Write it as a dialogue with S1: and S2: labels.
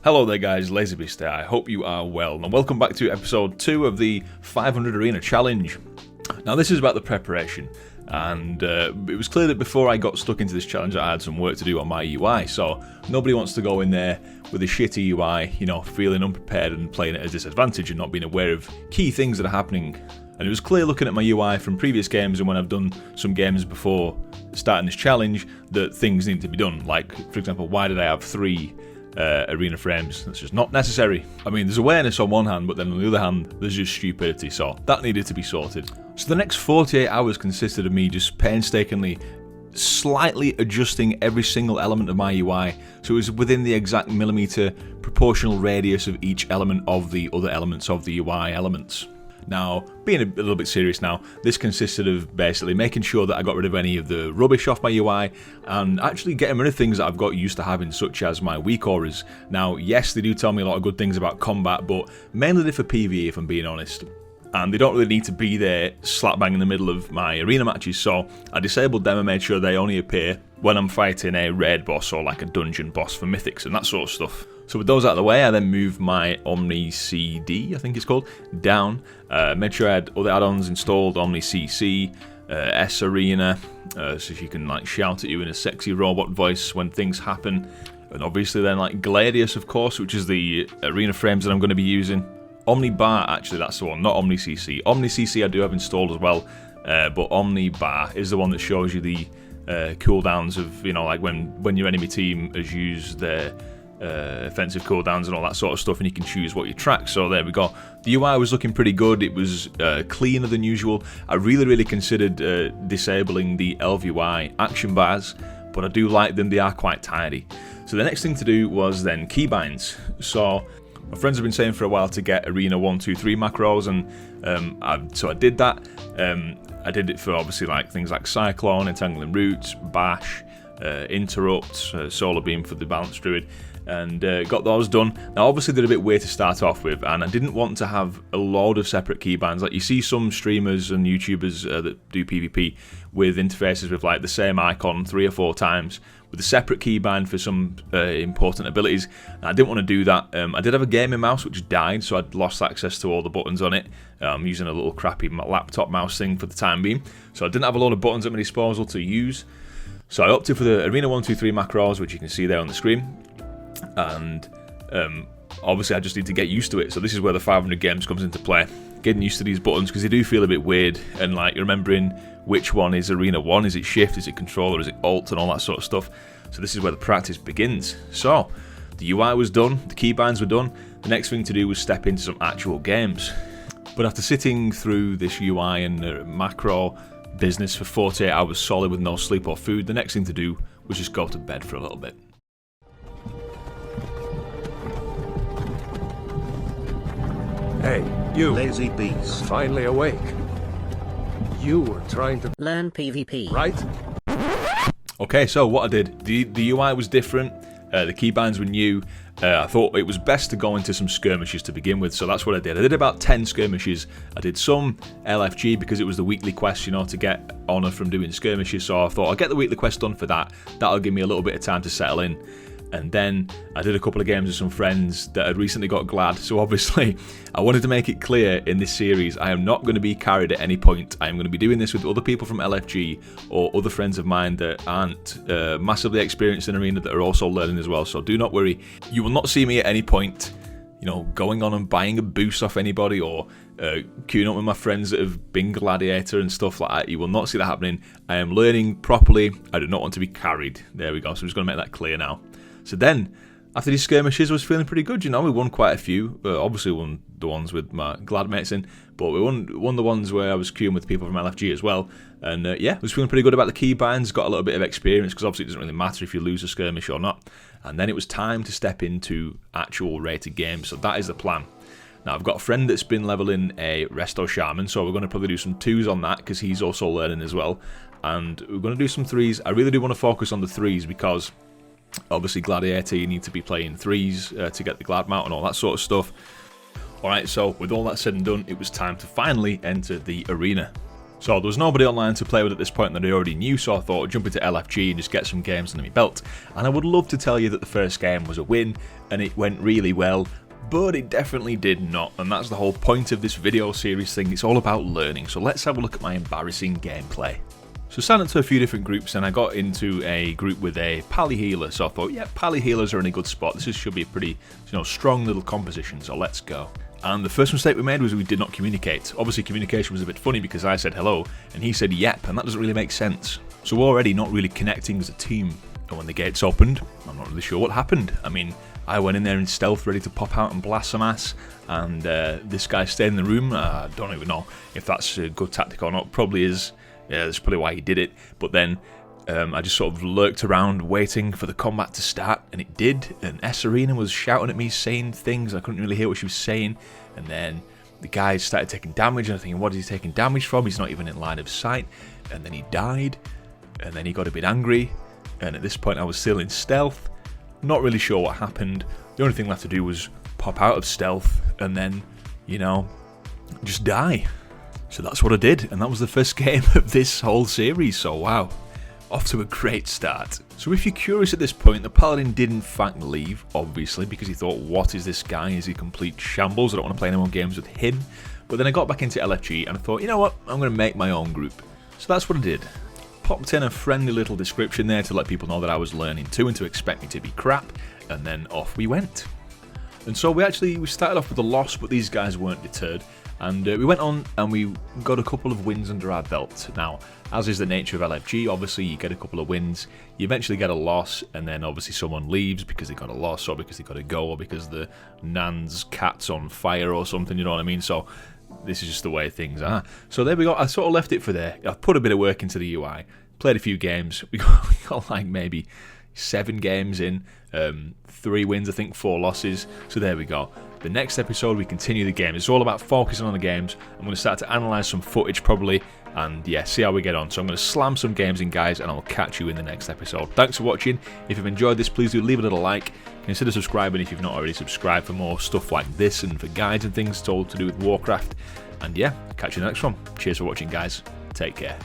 S1: Hello there guys, LazyBeast here. I hope you are well, and welcome back to episode 2 of the 500 Arena Challenge. Now this is about the preparation, and it was clear that before I got stuck into this challenge I had some work to do on my UI, so nobody wants to go in there with a shitty UI, you know, feeling unprepared and playing at a disadvantage and not being aware of key things that are happening. And it was clear looking at my UI from previous games and when I've done some games before starting this challenge that things need to be done. Like, for example, why did I have 3 arena frames? That's just not necessary. I mean, there's awareness on one hand, but then on the other hand, there's just stupidity, so that needed to be sorted. So the next 48 hours consisted of me just painstakingly slightly adjusting every single element of my UI so it was within the exact millimeter proportional radius of each element of the other elements of the UI elements. Now, being a little bit serious now, this consisted of basically making sure that I got rid of any of the rubbish off my UI and actually getting rid of things that I've got used to having, such as my weak auras. Now, yes, they do tell me a lot of good things about combat, but mainly they're for PvE if I'm being honest. And they don't really need to be there slap bang in the middle of my arena matches, so I disabled them and made sure they only appear when I'm fighting a raid boss or like a dungeon boss for mythics and that sort of stuff. So with those out of the way, I then moved my Omni CD, I think it's called, down. Made sure I had other add-ons installed, Omni CC, S Arena, so she can like shout at you in a sexy robot voice when things happen. And obviously then like Gladius, of course, which is the arena frames that I'm going to be using. Omni Bar, actually, that's the one, not Omni CC. Omni CC I do have installed as well, but Omni Bar is the one that shows you the cooldowns of, you know, like when your enemy team has used their offensive cooldowns and all that sort of stuff, and you can choose what you track. So there we go. The UI was looking pretty good. It was cleaner than usual. I really considered disabling the LVUI action bars, but I do like them. They are quite tidy. So the next thing to do was then keybinds. So my friends have been saying for a while to get Arena 1, 2, 3 macros, and so I did that. I did it for obviously like things like Cyclone, Entangling Roots, Bash, Interrupt, Solar Beam for the Balanced Druid, and got those done. Now obviously they're a bit weird to start off with, and I didn't want to have a load of separate keybinds. Like you see some streamers and YouTubers that do PvP with interfaces with like the same icon 3 or 4 times, with a separate keybind for some important abilities. And I didn't want to do that. I did have a gaming mouse which died, so I'd lost access to all the buttons on it. I'm using a little crappy laptop mouse thing for the time being, so I didn't have a lot of buttons at my disposal to use. So I opted for the Arena 1, 2, 3 macros, which you can see there on the screen. And obviously I just need to get used to it. So this is where the 500 games comes into play. Getting used to these buttons, because they do feel a bit weird, and like remembering which one is Arena 1, is it Shift, is it Control, or is it Alt, and all that sort of stuff. So this is where the practice begins. So the UI was done, the keybinds were done. The next thing to do was step into some actual games. But after sitting through this UI and macro business for 48 hours solid with no sleep or food, the next thing to do was just go to bed for a little bit.
S2: Hey, you.
S3: LazyBeast.
S2: Finally awake. You were trying to
S3: Learn PvP.
S2: right?
S1: Okay, so what I did, the UI was different, the keybinds were new. I thought it was best to go into some skirmishes to begin with, so that's what I did. I did about 10 skirmishes. I did some LFG because it was the weekly quest, you know, to get honour from doing skirmishes, so I thought I'll get the weekly quest done for that. That'll give me a little bit of time to settle in. And then I did a couple of games with some friends that had recently got glad, so obviously I wanted to make it clear in this series I am not going to be carried at any point. I am going to be doing this with other people from LFG or other friends of mine that aren't massively experienced in Arena that are also learning as well, so do not worry. You will not see me at any point, you know, going on and buying a boost off anybody or queuing up with my friends that have been Gladiator and stuff like that. You will not see that happening. I am learning properly. I do not want to be carried. There we go, so I'm just going to make that clear now. So then, after these skirmishes, I was feeling pretty good, you know. We won quite a few. Obviously won the ones with my glad mates in, but we won the ones where I was queuing with people from LFG as well. And yeah, I was feeling pretty good about the keybinds, got a little bit of experience, because obviously it doesn't really matter if you lose a skirmish or not. And then it was time to step into actual rated games, so that is the plan. Now, I've got a friend that's been leveling a Resto Shaman, so we're going to probably do some 2s on that, because he's also learning as well. And we're going to do some 3s. I really do want to focus on the 3s, because obviously Gladiator, you need to be playing 3s to get the glad mount and all that sort of stuff. Alright, so with all that said and done, it was time to finally enter the arena. So there was nobody online to play with at this point that I already knew, so I thought I'd jump into LFG and just get some games under my belt. And I would love to tell you that the first game was a win, and it went really well, but it definitely did not, and that's the whole point of this video series thing. It's all about learning, so let's have a look at my embarrassing gameplay. So signed up to a few different groups, and I got into a group with a pally healer, so I thought, yeah, pally healers are in a good spot. This should be a pretty, strong little composition, so let's go. And the first mistake we made was we did not communicate. Obviously communication was a bit funny because I said hello and he said yep, and that doesn't really make sense. So we're already not really connecting as a team. And when the gates opened, I'm not really sure what happened. I mean, I went in there in stealth ready to pop out and blast some ass, and this guy stayed in the room. I don't even know if that's a good tactic or not. Probably is. Yeah, that's probably why he did it. But then I just sort of lurked around waiting for the combat to start, and it did. And Serena was shouting at me, saying things. I couldn't really hear what she was saying. And then the guy started taking damage, and I'm thinking, what is he taking damage from? He's not even in line of sight. And then he died, and then he got a bit angry. And at this point I was still in stealth, not really sure what happened. The only thing left to do was pop out of stealth and then, just die. So that's what I did, and that was the first game of this whole series, so wow. Off to a great start. So if you're curious at this point, the Paladin did in fact leave, obviously, because he thought, what is this guy? Is he complete shambles? I don't want to play any more games with him. But then I got back into LFG and I thought, you know what, I'm going to make my own group. So that's what I did. Popped in a friendly little description there to let people know that I was learning too and to expect me to be crap, and then off we went. And so we started off with a loss, but these guys weren't deterred, and we went on and we got a couple of wins under our belt. Now, as is the nature of LFG, obviously you get a couple of wins, you eventually get a loss, and then obviously someone leaves because they got a loss, or because they got to go, or because the Nan's cat's on fire or something, you know what I mean? So this is just the way things are. So there we go. I sort of left it for there. I put a bit of work into the UI, played a few games. We got like maybe 7 games in, 3 wins, I think 4 losses. So there we go. The next episode we continue the game. It's all about focusing on the games. I'm going to start to analyse some footage probably, and yeah, see how we get on. So I'm going to slam some games in, guys, and I'll catch you in the next episode. Thanks for watching. If you've enjoyed this, please do leave a little like. Consider subscribing if you've not already subscribed for more stuff like this and for guides and things told to do with Warcraft. And yeah, catch you in the next one. Cheers for watching, guys. Take care.